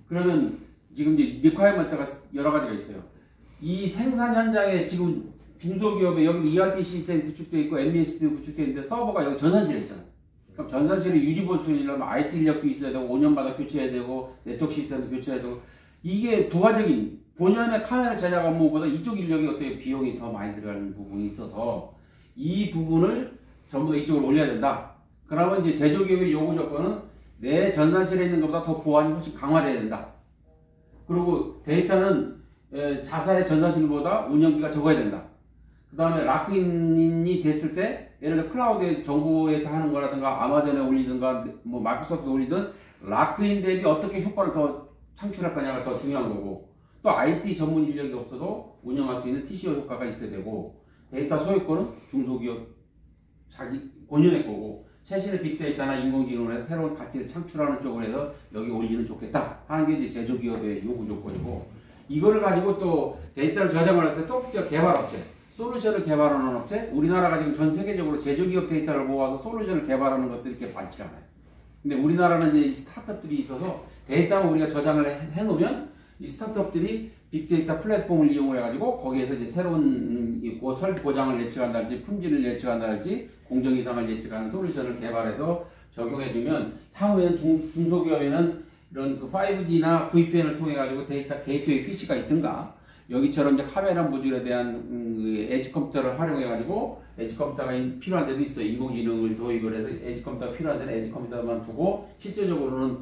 그러면 지금 이제 리퀘어먼트가 여러 가지가 있어요. 이 생산 현장에 지금 중소기업에 여기 ERP 시스템 구축되어 있고 MES도 구축되어 있는데 서버가 여기 전산실에 있잖아요. 그럼 전산실에 유지보수려면 IT 인력도 있어야 되고 5년마다 교체해야 되고 네트워크 시스템도 교체해야 되고 이게 부가적인 본연의 카메라 제작 업무보다 이쪽 인력이 어떻게 비용이 더 많이 들어가는 부분이 있어서 이 부분을 전부 다 이쪽으로 올려야 된다. 그러면 이제 제조기업의 요구 조건은 내 전산실에 있는 것보다 더 보안이 훨씬 강화돼야 된다. 그리고 데이터는 자사의 전산실보다 운영비가 적어야 된다. 그 다음에 락인이 됐을 때 예를 들어 클라우드에 정부에서 하는 거라든가 아마존에 올리든가 뭐 마이크로소프트에 올리든 락인 대비 어떻게 효과를 더 창출할 거냐가 더 중요한 거고 또 IT 전문 인력이 없어도 운영할 수 있는 TCO 효과가 있어야 되고 데이터 소유권은 중소기업 자기 본연의 거고 최신의 빅데이터나 인공지능을 해서 새로운 가치를 창출하는 쪽으로 해서 여기 올리면 좋겠다 하는 게 이제 제조기업의 요구 조건이고 이거를 가지고 또 데이터를 저장을 해서 또 개발업체 솔루션을 개발하는 업체 우리나라가 지금 전 세계적으로 제조기업 데이터를 모아서 솔루션을 개발하는 것들이 이렇게 많지 않아요. 근데 우리나라는 이제 스타트업들이 있어서 데이터를 우리가 저장을 해놓으면 이 스타트업들이 빅데이터 플랫폼을 이용해가지고 거기에서 이제 새로운 고설 보장을 예측한다든지 품질을 예측한다든지 공정 이상을 예측하는 솔루션을 개발해서 적용해주면 향후에는 중소기업에는 이런 그 5G나 VPN을 통해가지고 데이터 게이트웨이 PC가 있든가 여기처럼 이제 카메라 모듈에 대한 에지 컴퓨터를 활용해가지고 에지 컴퓨터가 필요한 데도 있어요. 인공지능을 도입을 해서 에지 컴퓨터가 필요한 데는 에지 컴퓨터만 두고 실제적으로는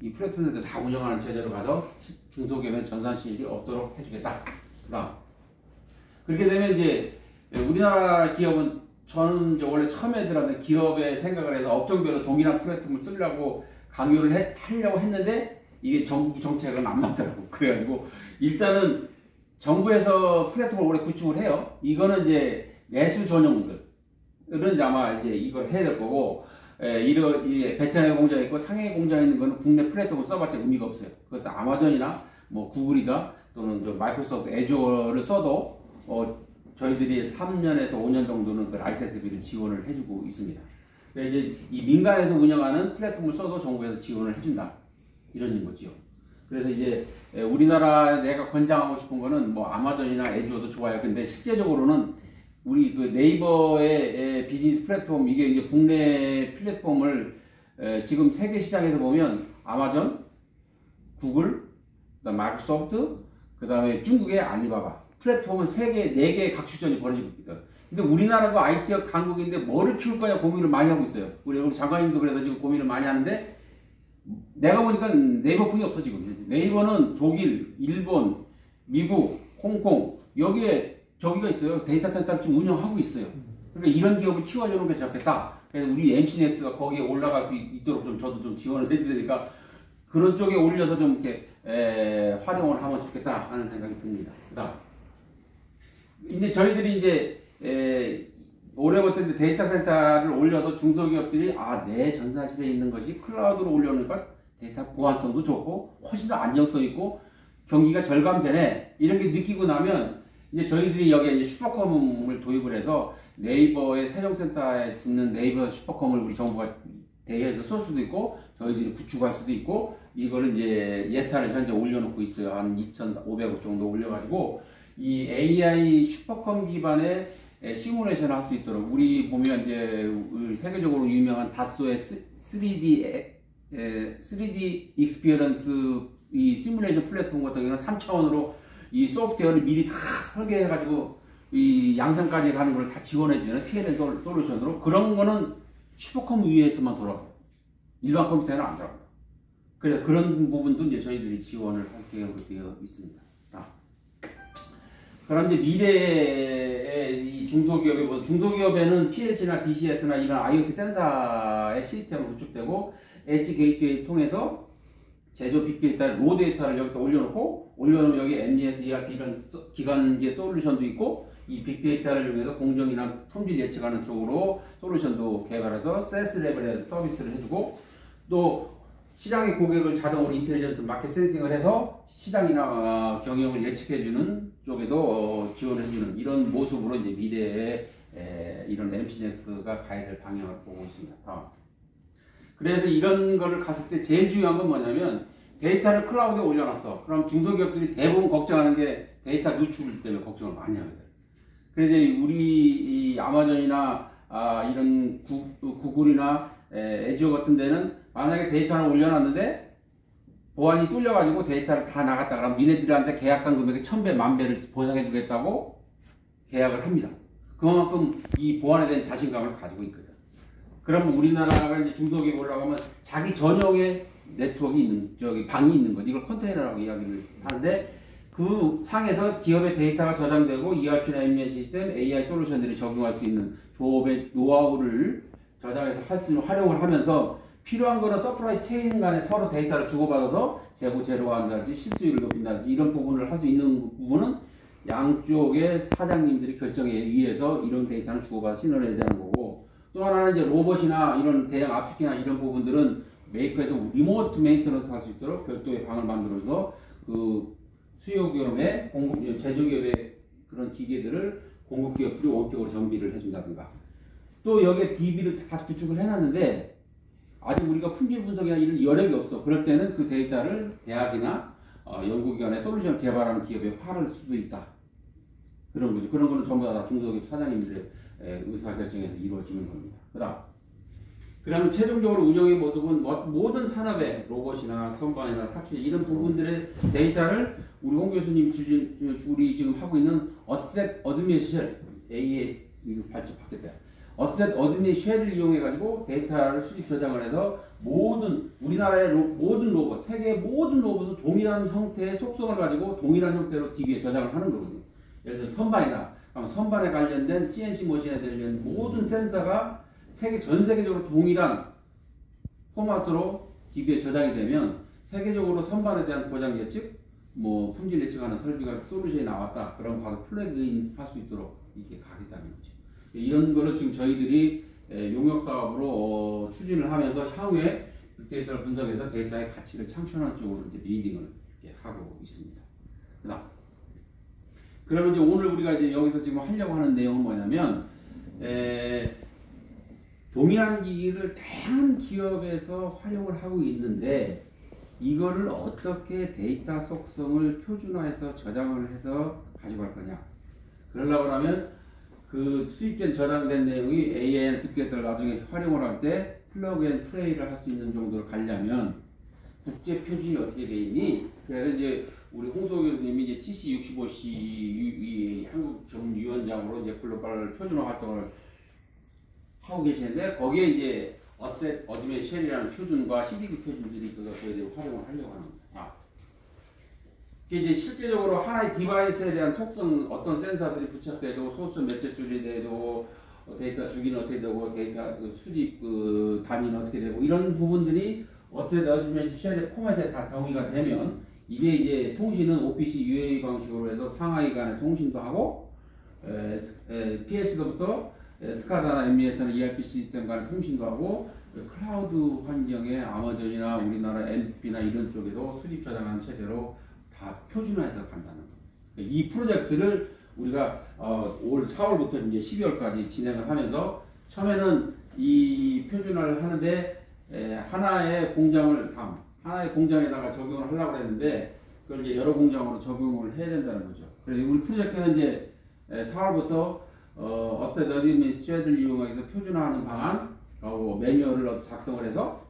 이 플랫폼들도 다 운영하는 체제로 가서 중소기업의 전산실이 없도록 해주겠다. 그렇게 되면 이제 우리나라 기업은 저는 이제 원래 처음에 들었는데 기업의 생각을 해서 업종별로 동일한 플랫폼을 쓰려고 강요를 하려고 했는데 이게 정부 정책은 안 맞더라고. 그래가지고 일단은 정부에서 플랫폼을 원래 구축을 해요. 이거는 이제 내수 전용들은 이제 아마 이제 이걸 해야 될 거고, 베트남에 공장이 있고 상해에 공장이 있는 거는 국내 플랫폼을 써봤자 의미가 없어요. 그것도 아마존이나 뭐 구글이나 또는 저 마이크로소프트 애주어를 써도 저희들이 3년에서 5년 정도는 그 라이센스비를 지원을 해주고 있습니다. 이제 이 민간에서 운영하는 플랫폼을 써도 정부에서 지원을 해준다. 이런 거지요. 그래서 이제 우리나라 내가 권장하고 싶은 거는 뭐 아마존이나 애주어도 좋아요. 근데 실제적으로는 우리 그 네이버의 비즈니스 플랫폼 이게 이제 국내 플랫폼을 지금 세계 시장에서 보면 아마존, 구글, 그다음 마이크로소프트, 그다음에 중국의 알리바바 플랫폼은 4개의 각출전이 벌어지고 있거든. 근데 우리나라도 IT 강국인데 뭐를 키울 거냐 고민을 많이 하고 있어요. 우리 장관님도 그래서 지금 고민을 많이 하는데 내가 보니까 네이버풍이 없어 지금. 네이버는 독일, 일본, 미국, 홍콩 여기에 저기가 있어요. 데이터 센터를 지금 운영하고 있어요. 그러니까 이런 기업을 키워주는 게 좋겠다. 그래서 우리 MCNX가 거기에 올라갈 수 있도록 좀 저도 좀 지원을 해주니까 그런 쪽에 올려서 좀 이렇게 활용을 하면 좋겠다 하는 생각이 듭니다. 그다음 이제 저희들이 이제 올해부터 데이터 센터를 올려서 중소기업들이 내 전산실에 있는 것이 클라우드로 올려놓으니까 데이터 보안성도 좋고 훨씬 더 안정성 있고 경기가 절감되네 이런 게 느끼고 나면 이제 저희들이 여기에 이제 슈퍼컴을 도입을 해서 네이버의 세종센터에 짓는 네이버 슈퍼컴을 우리 정부가 대여해서 쏠 수도 있고 저희들이 구축할 수도 있고 이거를 이제 예탄을 현재 올려놓고 있어요. 한 2,500억 정도 올려가지고 이 AI 슈퍼컴 기반의 시뮬레이션을 할 수 있도록 우리 보면 이제 우리 세계적으로 유명한 다소의 3D 익스피리언스 이 시뮬레이션 플랫폼 같은 경우는 3차원으로 이 소프트웨어를 미리 다 설계해가지고 이 양산까지 가는 걸 다 지원해주는 P&L 솔루션으로 그런 거는 슈퍼컴 위에서만 돌아가요. 일반 컴퓨터에는 안 들어갑니다. 그래서 그런 부분도 이제 저희들이 지원을 할 계획으로 되어 있습니다. 그럼 이제 미래의 이 중소기업에는 PLC나 DCS나 이런 IoT 센서의 시스템을 구축되고 엣지 게이트웨이 통해서 제조 빅데이터, 로 데이터를 여기다 올려놓으면 여기 MES, ERP 이런 기관계 솔루션도 있고 이 빅데이터를 이용해서 공정이나 품질 예측하는 쪽으로 솔루션도 개발해서 세스 레벨에 서비스를 해주고 또 시장의 고객을 자동으로 인텔리전트 마켓 센싱을 해서 시장이나 경영을 예측해주는 쪽에도 지원해주는 이런 모습으로 이제 미래에 이런 MCNX가 가야 될 방향을 보고 있습니다. 그래서 이런 거를 갔을 때 제일 중요한 건 뭐냐면 데이터를 클라우드에 올려놨어. 그럼 중소기업들이 대부분 걱정하는 게 데이터 누출 때문에 걱정을 많이 하거든. 그래서 우리 이 아마존이나 이런 구글이나 애지오 같은 데는 만약에 데이터를 올려놨는데 보안이 뚫려가지고 데이터를 다 나갔다 그러면 니네들한테 계약한 금액의 1000배, 10,000배를 보상해주겠다고 계약을 합니다. 그만큼 이 보안에 대한 자신감을 가지고 있거든. 그러면 우리나라가 이제 중소기업 올라가면 자기 전용의 네트워크 있는, 방이 있는 것, 이걸 컨테이너라고 이야기를 하는데 그 상에서 기업의 데이터가 저장되고 ERP나 MES 시스템, AI 솔루션들이 적용할 수 있는 조업의 노하우를 저장해서 할 수 있는 활용을 하면서 필요한 거는 서플라이 체인 간에 서로 데이터를 주고받아서 재고 제로화한다든지 실수율을 높인다든지 이런 부분을 할 수 있는 부분은 양쪽의 사장님들이 결정에 의해서 이런 데이터를 주고받아 신호를 내자는 거고, 또 하나는 이제 로봇이나 이런 대형 압축기나 이런 부분들은 메이커에서 리모트 메인터넌스 할 수 있도록 별도의 방을 만들어서 그 수요기업의 제조기업의 그런 기계들을 공급기업들이 원격으로 정비를 해준다든가, 또 여기에 DB를 다 구축을 해놨는데 아직 우리가 품질 분석이나 이런 여력이 없어. 그럴 때는 그 데이터를 대학이나 연구기관에 솔루션 개발하는 기업에 팔을 수도 있다. 그런 거죠. 그런 거는 전부 다 중소기업 사장님들의 의사결정에서 이루어지는 겁니다. 그다음에 최종적으로 운영의 모습은 모든 산업의 로봇이나 선반이나 사출 이런 부분들의 데이터를 우리 홍 교수님 우리 지금 하고 있는 어셋 어드미니스트레이션 AES 이거 발표 바뀌었다. 어셋 어드미니스트레이션을 이용해 가지고 데이터를 수집 저장을 해서 모든 우리나라의 모든 로봇, 세계의 모든 로봇은 동일한 형태의 속성을 가지고 동일한 형태로 DB에 저장을 하는 거거든요. 예를 들어 선반이다. 그럼 선반에 관련된 CNC 머신에 관련된 모든 센서가 전 세계적으로 동일한 포맷으로 DB에 저장이 되면 세계적으로 선반에 대한 고장 예측, 품질 예측하는 설비가 솔루션이 나왔다. 그럼 바로 플래그인 할 수 있도록 이렇게 가겠다는 거죠. 이런 거를 지금 저희들이 용역 사업으로 추진을 하면서 향후에 빅데이터를 분석해서 데이터의 가치를 창출하는 쪽으로 이제 리딩을 이렇게 하고 있습니다. 그러면 이제 오늘 우리가 이제 여기서 지금 하려고 하는 내용은 뭐냐면, 동일한 기기를 다양한 기업에서 활용을 하고 있는데 이거를 어떻게 데이터 속성을 표준화해서 저장을 해서 가져갈 거냐. 그러려고 하면 그 수입된 저장된 내용이 AI나 빅데이터를 나중에 활용을 할 때 플러그 앤 플레이를 할 수 있는 정도로 가려면 국제 표준이 어떻게 되어 있니? 그래서 이제 우리 홍소 교수님이 이제 TC65C 한국 전문위원장으로 이제 글로벌 표준화 활동을 하고 계시는데 거기에 이제 어셋 어드미니스트레이션이라는 표준과 CDD 표준들이 있어서 저희들이 활용을 하려고 합니다. 이게 이제 실제적으로 하나의 디바이스에 대한 속성, 어떤 센서들이 부착돼도 소스 몇째 줄이 돼도 데이터 주기는 어떻게 되고 데이터 수집 단위는 어떻게 되고 이런 부분들이 어셋 어드미니스트레이션 포맷에 다 정의가 되면 이게 이제 통신은 OPC UA 방식으로 해서 상하이 간의 통신도 하고 PS로부터 스카다나 MES나 ERP 시스템 간의 통신도 하고 클라우드 환경에 아마존이나 우리나라 MP나 이런 쪽에도 수집 저장하는 체제로 다 표준화해서 간다는 거예요. 이 프로젝트를 우리가 올 4월부터 이제 12월까지 진행을 하면서 처음에는 이 표준화를 하는데 하나의 공장에다가 적용을 하려고 했는데 그걸 이제 여러 공장으로 적용을 해야 된다는 거죠. 그래서 우리 프로젝트는 이제 4월부터 어셋 어드미니스트레이션을 이용해서 표준화하는 방안, 매뉴얼을 작성을 해서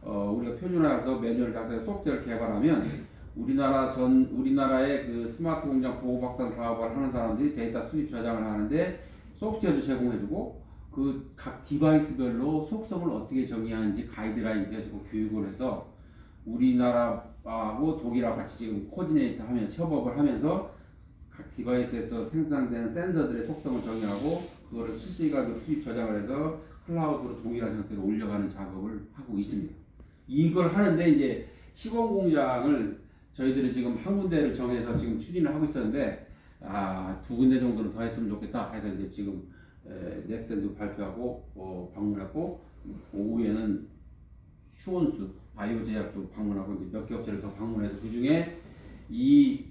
우리가 표준화해서 매뉴얼을 작성해서 소프트웨어를 개발하면 우리나라의 그 스마트 공장 보호 확산 사업을 하는 사람들이 데이터 수집 저장을 하는데 소프트웨어도 제공해주고 그 각 디바이스별로 속성을 어떻게 정의하는지 가이드라인 가지고 교육을 해서 우리나라하고 독일하고 같이 지금 코디네이터 하면서 협업을 하면서 각 디바이스에서 생산되는 센서들의 속성을 정의하고 그거를 실시간으로 수집 저장을 해서 클라우드로 동일한 형태로 올려가는 작업을 하고 있습니다. 이걸 하는데 이제 시범 공장을 저희들이 지금 한 군데를 정해서 지금 추진을 하고 있었는데 2군데 정도는 더 했으면 좋겠다 해서 이제 지금 넥센도 발표하고 방문했고 오후에는 슈원수 바이오제약도 방문하고 이제 몇 개 업체를 더 방문해서 그 중에 이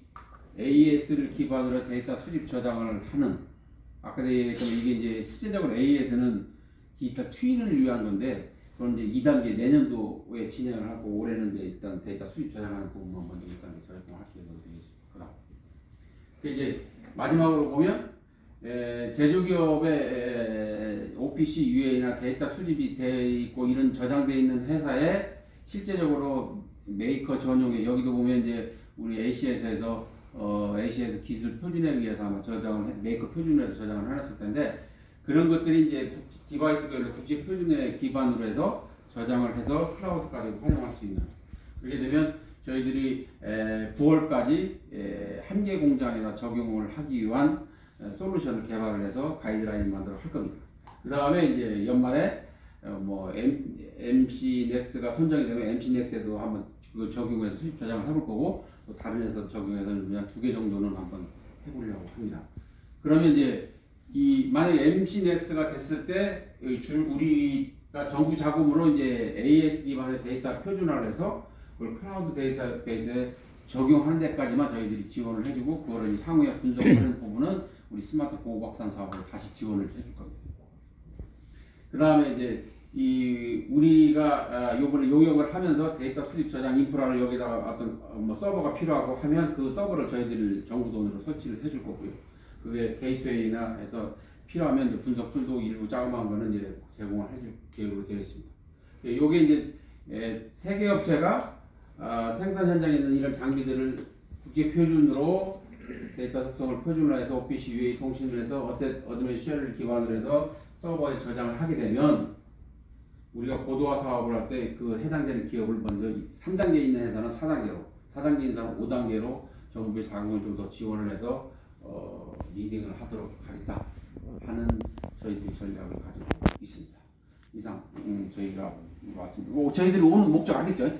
AES를 기반으로 데이터 수집 저장을 하는 아까 얘기했던 이게 이제 실제적으로 AES는 디지털 트윈을 위한 건데 그건 이제 2단계 내년도에 진행을 하고 올해는 이제 일단 데이터 수집 저장하는 부분만 먼저 1단계 적용할 계획으로 되어 있습니다. 이제 마지막으로 보면 제조기업의 OPC UA나 데이터 수집이 되어 있고 이런 저장되어 있는 회사에 실제적으로 메이커 전용의 여기도 보면 이제 우리 ACS에서 ACS 기술 표준에 의해서 아마 메이커 표준에서 저장을 해놨을 텐데 그런 것들이 이제 디바이스별로 국제 표준에 기반으로 해서 저장을 해서 클라우드까지 활용할 수 있는 그렇게 되면 저희들이 9월까지 한계 공장에다 적용을 하기 위한 솔루션을 개발을 해서 가이드라인을 만들어 할 겁니다. 그 다음에 이제 연말에 뭐 MC 넥스가 선정이 되면 MC 넥스에도 한번 그걸 적용해서 수집 저장을 해볼 거고 또 다른 회사도 적용해서 그냥 2개 정도는 한번 해보려고 합니다. 그러면 이제 만약에 MC 넥스가 됐을 때 우리가 정부 자금으로 이제 AS 기반의 데이터 표준화를 해서 그걸 클라우드 데이터베이스에 적용하는 데까지만 저희들이 지원을 해주고 그거를 향후에 분석하는 부분은 우리 스마트 보호박산 사업으로 다시 지원을 해줄 겁니다. 그 다음에 이제 우리가 요번에 용역을 하면서 데이터 수집 저장 인프라를 여기다가 어떤 뭐 서버가 필요하고 하면 그 서버를 저희들이 정부 돈으로 설치를 해줄 거고요. 그게 게이트웨이나 해서 필요하면 이제 분석 툴도 일부 자그마한 거는 이제 제공을 해줄 계획으로 되어 있습니다. 요게 이제 세계 업체가 생산 현장에 있는 이런 장비들을 국제 표준으로 데이터 속성을 표준화해서 OPC UA 통신을 해서 어셋 어드미니스트레이션을 기반으로 해서 서버에 저장을 하게 되면 우리가 고도화 사업을 할 때 그 해당되는 기업을 먼저 3단계에 있는 회사는 4단계로 4단계에 있는 회사는 5단계로 정부의 자금을 좀 더 지원을 해서 리딩을 하도록 하겠다 하는 저희들이 전략을 가지고 있습니다. 이상 저희가 왔습니다. 저희들이 오는 목적 알겠죠?